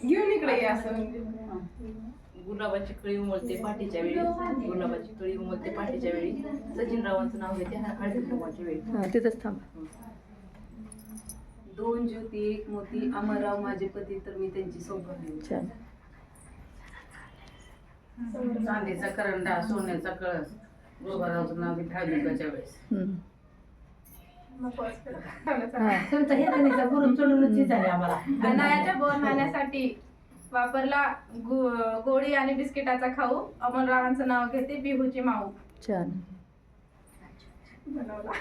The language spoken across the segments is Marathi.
घेऊन इकडे या असं म्हणजे. गुलाबाची कळी उमलते पाठीच्या वेळी, गुलाबाची कळी उमलते पाठीच्या वेळी, सचिनरावांचं नाव घेते हळदी कुंकवाच्या वेळी. तिथंच थांब. दोन ज्योती एक मोती, अमरराव माझे पती तर मी त्यांची सौभाग्य. छान. चांदीचा करंडा, सोन्याचा कळस, गोबारावचं नाव घेते हळदी कुंकवाच्या वेळेस. तुमचा हे त्यांचा गुरु चढूनच झाले आम्हाला. अनायाच्या बोरणाण्यासाठी वापरला गोळी आणि बिस्किटाचा खाऊ, अमररावांचं नाव घेते बिहूची माऊ. छान. बनवला.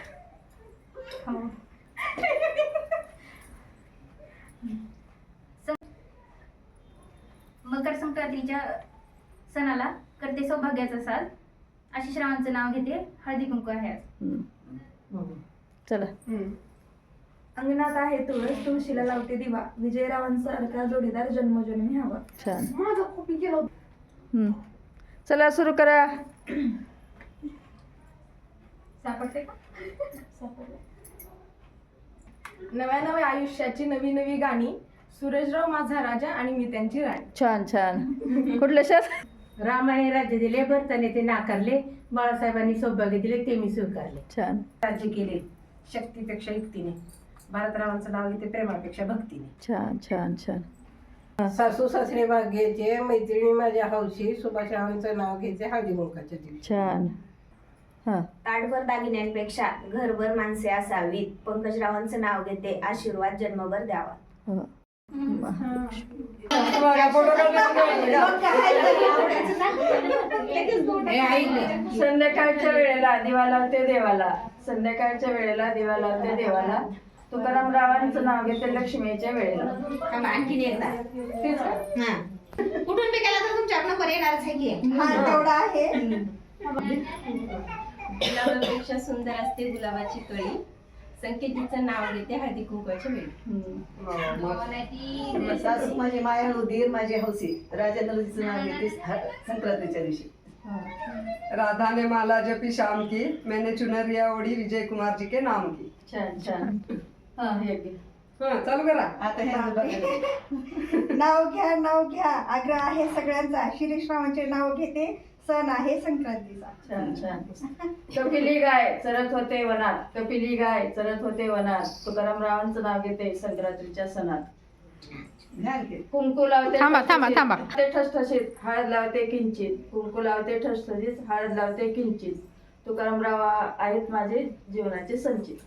मकर संक्रांतीच्या सणाला करते सौभाग्याचा साज, आशिषरावांचं नाव घेते हळदी कुंकू आहे आज. चला. अंगणात आहे तुळस, तुळशीला लावते दिवा, विजयरावांसारखा जोडीदार जन्मजन्मी हवा. छान. माझा कॉपी केला. चला सुरू करा. सापडते का? नव्या नव्या आयुष्याची नवी नवी गाणी, सुरेशराव माझा राजा आणि मी त्यांची राणी. छान छान. कुठलं शेत? रामाने राज्य दिले, भरताने ते नाकारले, बाळासाहेबांनी सौभाग्य दिले ते मी स्वीकारले. छान. राज्य केले शक्तीपेक्षा युक्तीने, भारतरावांचं नाव घेते प्रेमापेक्षा भक्तीने. छान छान छान. सासू सासरे भाग्याचे, मैत्रिणी माझ्या हौशी, सुभाषरावांचं नाव घ्यायचे हळदी कुंकवाच्या दिवशी. छान. हां. ताटभर दागिन्यांपेक्षा घरभर माणसे असावीत, पंकजरावांचं नाव घेते आशीर्वाद जन्मभर द्यावा. हो. संध्याकाळच्या वेळेला दिवा लावते देवाला, संध्याकाळच्या वेळेला दिवा लावते देवाला, तुकाराम रावांचं नाव घेते लक्ष्मीच्या वेळेला. आणखीन एकदा कुठून बी गेला तर तुमच्या नंबर येणारच आहे की. तेवढा आहे. गुलाबापेक्षा सुंदर असते गुलाबाची कळी, संकेतीचं नाव घेते हळदी कुंकवाच्या वेळी. सासू माझी माया उदीर माझी हौसी, राजा नरसीचं नाव घेते संक्रांतीच्या दिवशी. राधा ने माला जपी शाम की, मैंने चुनरिया ओढ़ी विजय कुमार जी के नाम की. छान छान. हा हे घे. हाँ चालू करा. आता हे नाव घ्या आग्रह आहे सगळ्यांचा, शिरीषरावांचे नाव घेते, सण आहे संक्रांतीचा. छान छान. कपिली गाय चरत होते वनात, कपिली गाय चरत होते वनात, तुकाराम रावांचं नाव घेते संक्रांतीच्या सणात. कुंकू लावते ते ठसठशीत, हळद लावते किंचित, कुंकू लावते ठसठशीत, हळद लावते किंचित, तुकाराम राव आहेत माझे जीवनाचे संचित.